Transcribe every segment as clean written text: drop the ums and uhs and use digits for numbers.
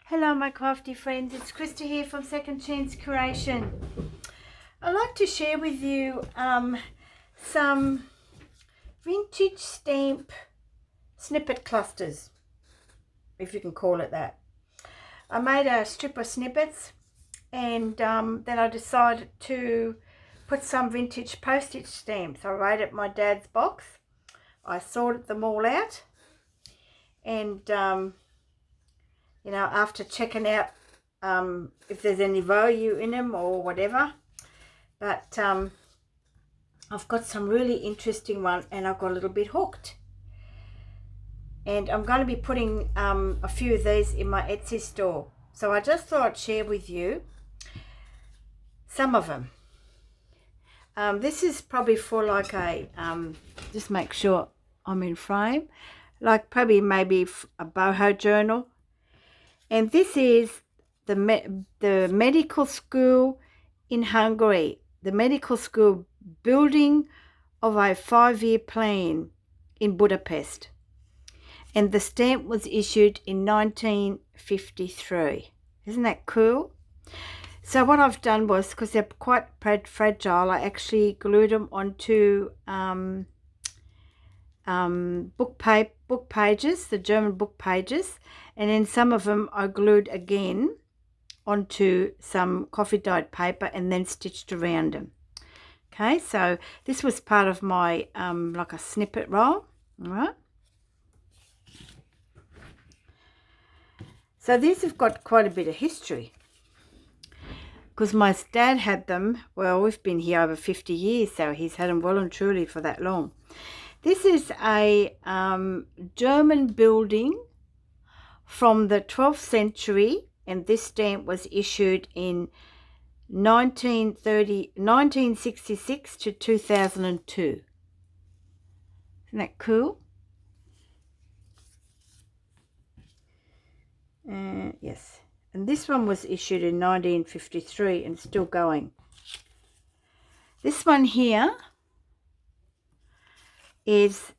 Hello my crafty friends, it's Krista here from Second Chance Creation. I'd like to share with you some vintage stamp snippet clusters, if you can call it that. I made a strip of snippets and then I decided to put some vintage postage stamps. I raided my dad's box, I sorted them all out, and you know, after checking out if there's any value in them or whatever. But I've got some really interesting ones and I got a little bit hooked. And I'm going to be putting a few of these in my Etsy store. So I just thought I'd share with you some of them. This is probably for like a, just make sure I'm in frame, like probably maybe a boho journal. And this is the medical school in Hungary, the medical school building of a 5-year plan in Budapest. And the stamp was issued in 1953. Isn't that cool? So what I've done was, because they're quite fragile, I actually glued them onto book pages, the German book pages, and then some of them I glued again onto some coffee dyed paper and then stitched around them. Okay, so this was part of my like a snippet roll. All right, so these have got quite a bit of history because my dad had them. Well, we've been here over 50 years, so he's had them well and truly for that long. This is a German building from the 12th century, and this stamp was issued in 1966 to 2002. Isn't that cool? Yes. And this one was issued in 1953 and still going. This one here is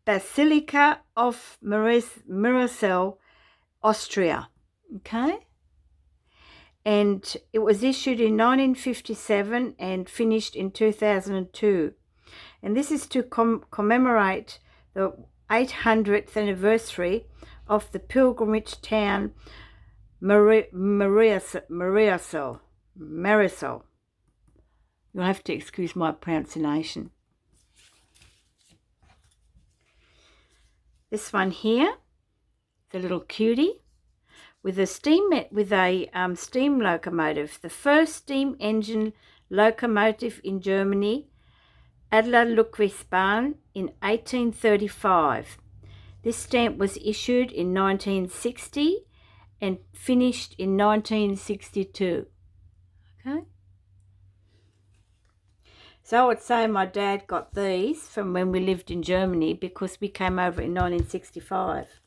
Basilica of Mirasol, Austria. Okay, and it was issued in 1957 and finished in 2002, and this is to commemorate the 800th anniversary of the pilgrimage town Marisol. You'll have to excuse my pronunciation. This one here, the little cutie, with a steam locomotive, the first steam engine locomotive in Germany, Adler Luckwitz-Bahn, in 1835. This stamp was issued in 1960 and finished in 1962. Okay. So I would say my dad got these from when we lived in Germany because we came over in 1965.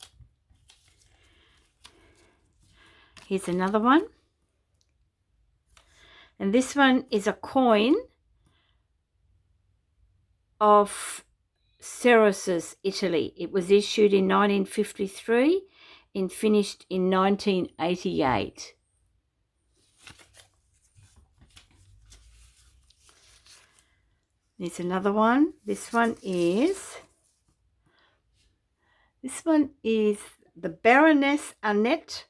Here's another one. And this one is a coin of Ceres, Italy. It was issued in 1953 and finished in 1988. There's another one. This one is the Baroness Annette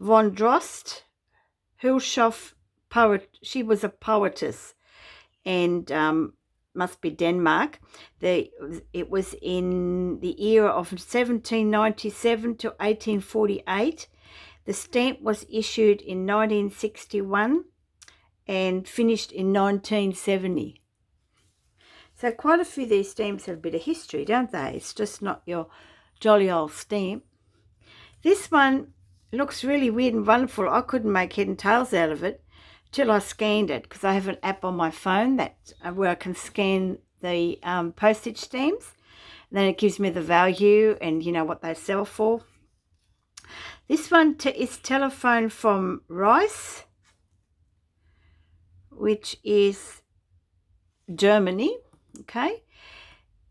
von Drost, Hilschoff poet. She was a poetess and must be Denmark. It was in the era of 1797 to 1848. The stamp was issued in 1961 and finished in 1970. So quite a few of these stamps have a bit of history, don't they? It's just not your jolly old stamp. This one looks really weird and wonderful. I couldn't make head and tails out of it till I scanned it, because I have an app on my phone that where I can scan the postage stamps. And then it gives me the value and, you know, what they sell for. This one is telephone from Rice, which is Germany. Okay,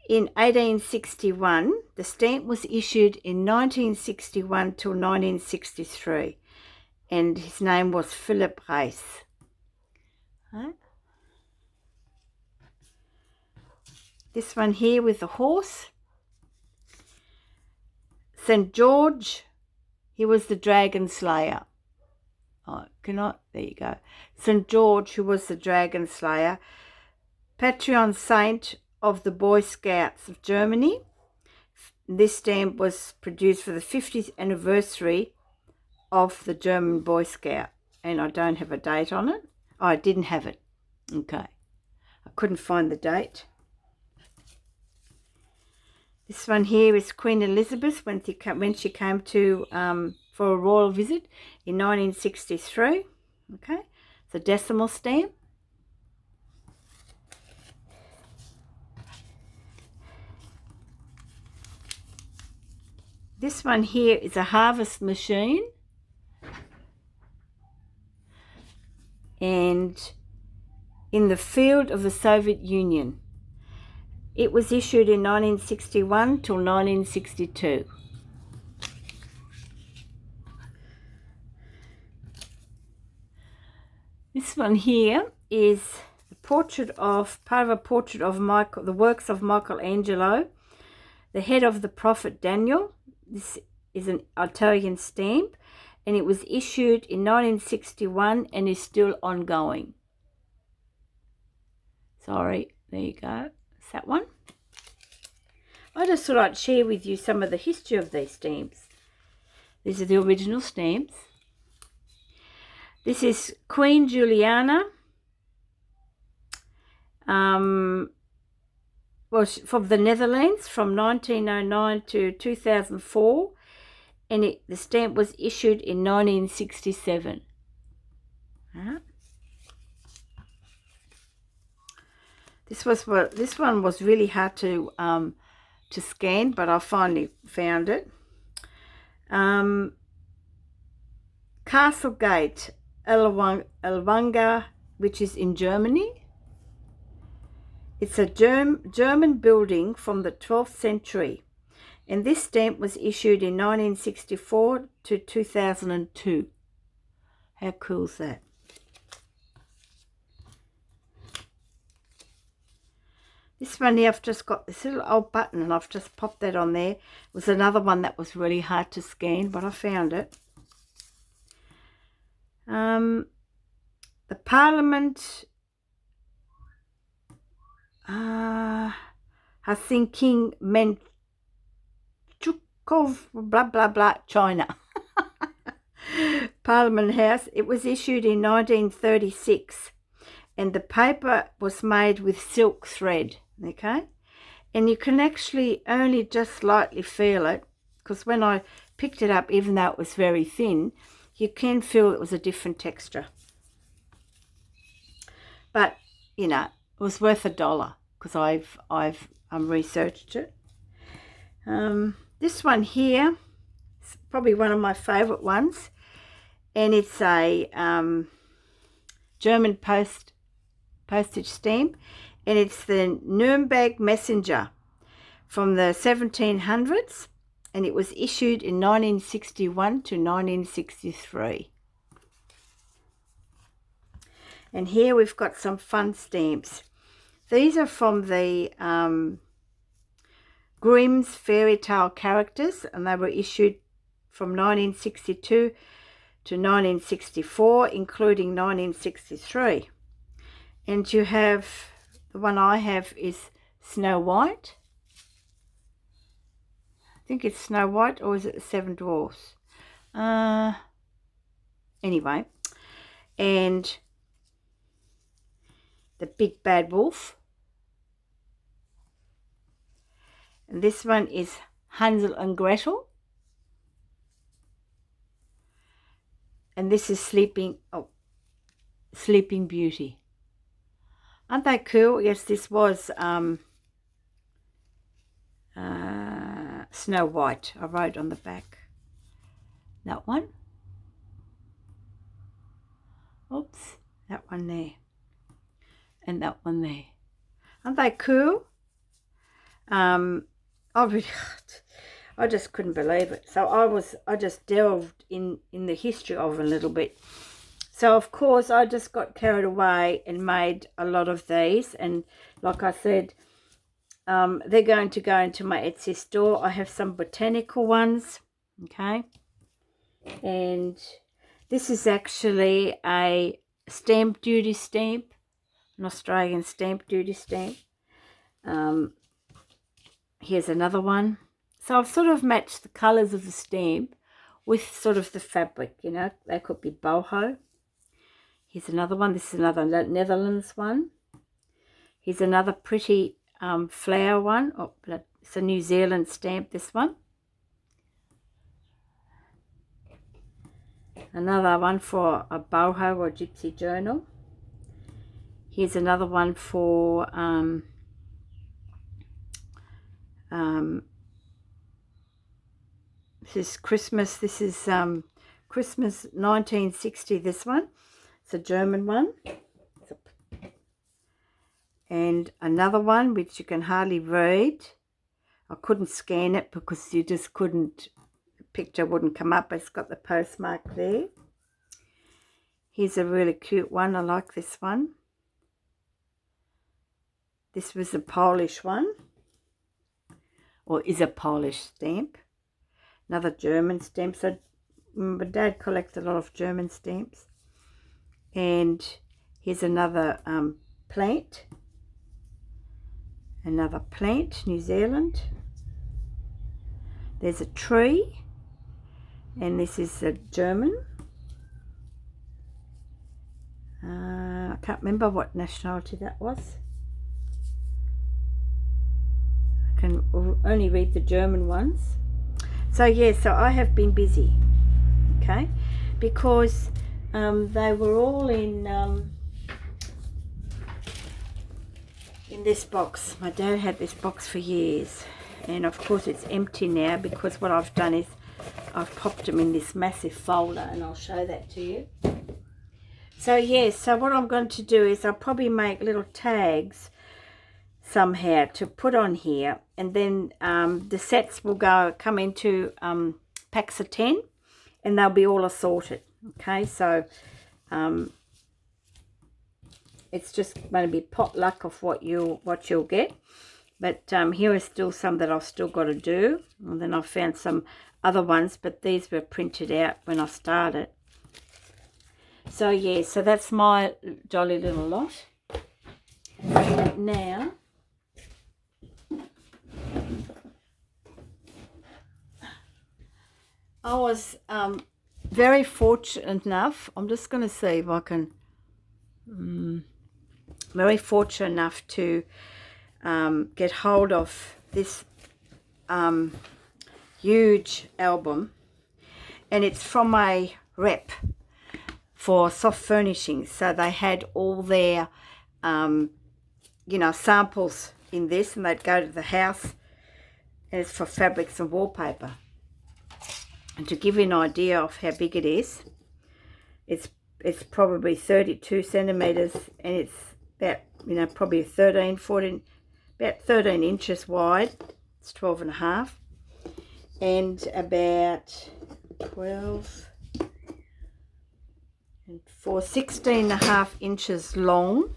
in 1861. The stamp was issued in 1961 till 1963, and his name was Philip Reis. Right. This one here with the horse. St. George, he was the dragon slayer. Oh, there you go. St. George, who was the dragon slayer, patron saint of the Boy Scouts of Germany. This stamp was produced for the 50th anniversary of the German Boy Scout, and I don't have a date on it. Oh, I didn't have it. Okay. I couldn't find the date. This one here is Queen Elizabeth when she came to for a royal visit in 1963. Okay, it's a decimal stamp. This one here is a harvest machine, and in the field of the Soviet Union. It was issued in 1961 till 1962. This one here is part of a portrait of the works of Michelangelo, the head of the prophet Daniel. This is an Italian stamp, and it was issued in 1961 and is still ongoing. Sorry, there you go. It's that one. I just thought I'd share with you some of the history of these stamps. These are the original stamps. This is Queen Juliana. Was from the Netherlands from 1909 to 2004, and the stamp was issued in 1967. This one was really hard to scan, but I finally found it. Castle Gate, Ellwanger, which is in Germany. It's a German building from the 12th century, and this stamp was issued in 1964 to 2002. How cool is that? This one here, I've just got this little old button, and I've just popped that on there. It was another one that was really hard to scan, but I found it. The Parliament, King Menchukov, blah, blah, blah, China. Parliament House. It was issued in 1936, and the paper was made with silk thread. Okay, and you can actually only just slightly feel it, because when I picked it up, even though it was very thin, you can feel it was a different texture. But you know, it was worth $1 because I've researched it. This one here is probably one of my favorite ones, and it's a German postage stamp, and it's the Nuremberg Messenger from the 1700s, and it was issued in 1961 to 1963. And here we've got some fun stamps. These are from the Grimm's fairy tale characters, and they were issued from 1962 to 1964, including 1963. And you have, the one I have is Snow White. I think it's Snow White, or is it the Seven Dwarfs? Anyway, and the Big Bad Wolf. And this one is Hansel and Gretel. And this is Sleeping Beauty. Aren't they cool? Yes, this was Snow White. I wrote on the back. That one. Oops, that one there. And that one there. Aren't they cool? I just couldn't believe it. So I just delved in the history of it a little bit. So of course I just got carried away and made a lot of these, and like I said, they're going to go into my Etsy store. I have some botanical ones, okay, and this is actually a stamp duty stamp, an Australian stamp duty stamp. Here's another one. So I've sort of matched the colours of the stamp with sort of the fabric, you know. They could be boho. Here's another one. This is another Netherlands one. Here's another pretty flower one. Oh, it's a New Zealand stamp, this one. Another one for a boho or gypsy journal. Here's another one for this is Christmas. This is Christmas 1960, this one. It's a German one. And another one which you can hardly read. I couldn't scan it because you just couldn't, the picture wouldn't come up. It's got the postmark there. Here's a really cute one. I like this one. This was a Polish one, or is a Polish stamp. Another German stamp. So my dad collects a lot of German stamps. And here's another plant. Another plant, New Zealand. There's a tree, and this is a German. I can't remember what nationality that was. I can only read the German ones. So yeah, so I have been busy, okay, because they were all in this box. My dad had this box for years, and of course it's empty now because what I've done is I've popped them in this massive folder, and I'll show that to you. So yeah, so what I'm going to do is I'll probably make little tags somehow to put on here, and then the sets will come into packs of 10, and they'll be all assorted, okay. So it's just going to be potluck of what you'll get. But here are still some that I've still got to do, and then I found some other ones, but these were printed out when I started. So yeah, so that's my jolly little lot. And now I was very fortunate enough, I'm just going to see if I can, very fortunate enough to get hold of this huge album, and it's from a rep for soft furnishings. So they had all their you know, samples in this, and they'd go to the house, and it's for fabrics and wallpaper. And to give you an idea of how big it is, it's probably 32 centimeters, and it's about, you know, probably 13, 14, about 13 inches wide. It's 12 and a half, and about 12 and 16 and a half inches long,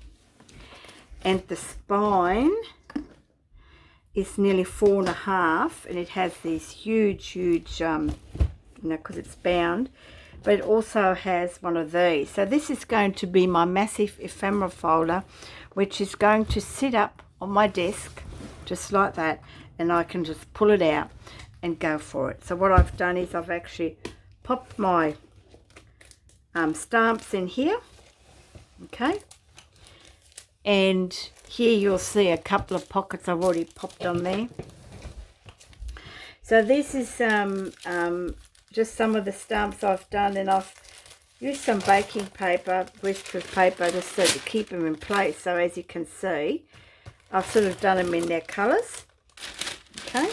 and the spine is nearly 4 and a half, and it has these huge you know, because it's bound, but it also has one of these. So this is going to be my massive ephemera folder, which is going to sit up on my desk just like that, and I can just pull it out and go for it. So what I've done is I've actually popped my stamps in here, okay, and here you'll see a couple of pockets I've already popped on there. So this is just some of the stamps I've done, and I've used some baking paper, greaseproof paper, just so to keep them in place. So as you can see, I've sort of done them in their colours, okay,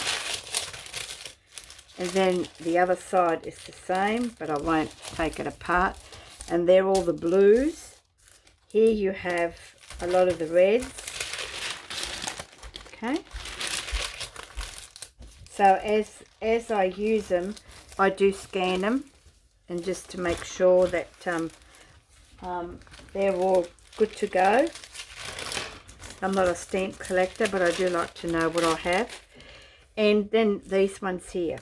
and then the other side is the same, but I won't take it apart. And they're all the blues. Here you have a lot of the reds, okay, So as I use them, I do scan them, and just to make sure that they're all good to go. I'm not a stamp collector, but I do like to know what I have. And then these ones here,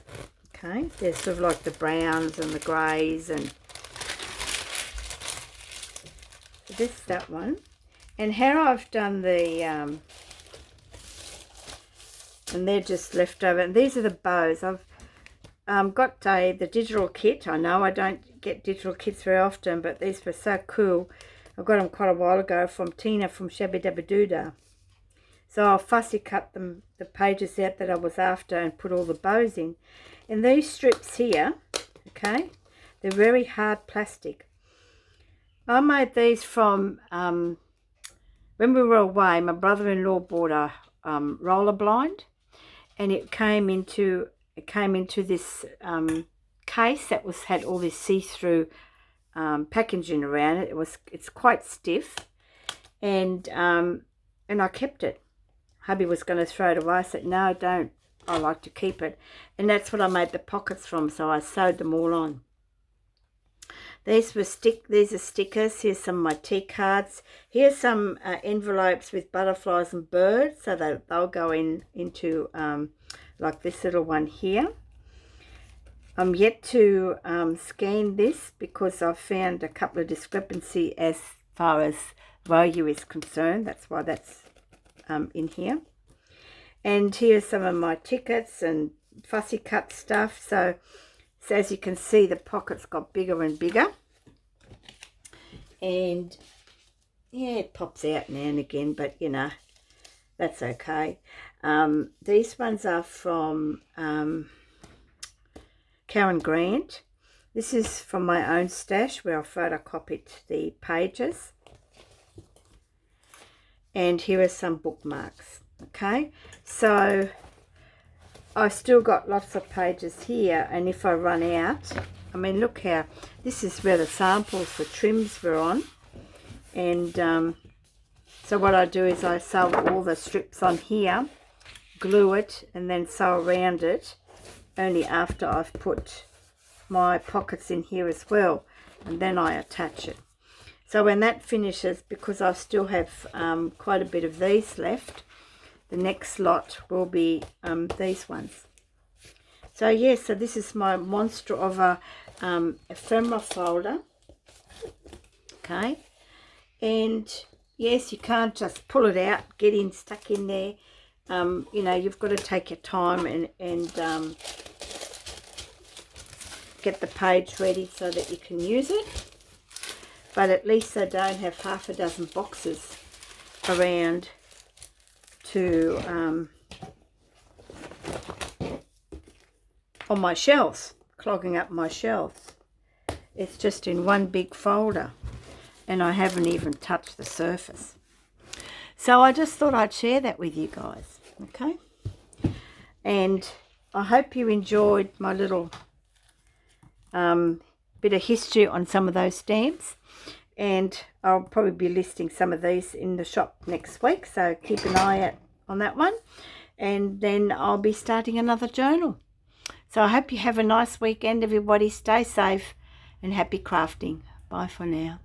okay, they're sort of like the browns and the greys, and that one. And how I've done the and they're just left over, and these are the bows. I've got the digital kit. I know I don't get digital kits very often, but these were so cool. I got them quite a while ago from Tina from Shabby Dabba Doodah. So I'll fussy cut them, the pages out that I was after, and put all the bows in. And these strips here, okay, they're very hard plastic. I made these from, when we were away, my brother-in-law bought a roller blind, and it came into this case that had all this see-through packaging around it. It's quite stiff, and I kept it. Hubby was going to throw it away. I said, no, don't. I like to keep it. And that's what I made the pockets from, so I sewed them all on. These are stickers. Here's some of my tea cards. Here's some envelopes with butterflies and birds, so they'll go into like this little one here. I'm yet to scan this because I've found a couple of discrepancy as far as value is concerned. That's why that's in here. And here's some of my tickets and fussy cut stuff. So as you can see, the pockets got bigger and bigger. And yeah, it pops out now and again, but you know, that's okay. These ones are from Karen Grant. This is from my own stash where I photocopied the pages. And here are some bookmarks. Okay, so I've still got lots of pages here, and if I run out, I mean, look how, this is where the samples, the trims were on. And so what I do is I sew all the strips on here, glue it, and then sew around it only after I've put my pockets in here as well, and then I attach it. So when that finishes, because I still have quite a bit of these left, the next lot will be these ones. So yeah, so this is my monster of a ephemera folder. Okay, and yes, you can't just pull it out, get in, stuck in there. You know, you've got to take your time and get the page ready so that you can use it. But at least I don't have half a dozen boxes around to on my shelves, clogging up my shelves. It's just in one big folder, and I haven't even touched the surface. So I just thought I'd share that with you guys, okay? And I hope you enjoyed my little bit of history on some of those stamps. And I'll probably be listing some of these in the shop next week, so keep an eye out on that one. And then I'll be starting another journal. So I hope you have a nice weekend, everybody. Stay safe and happy crafting. Bye for now.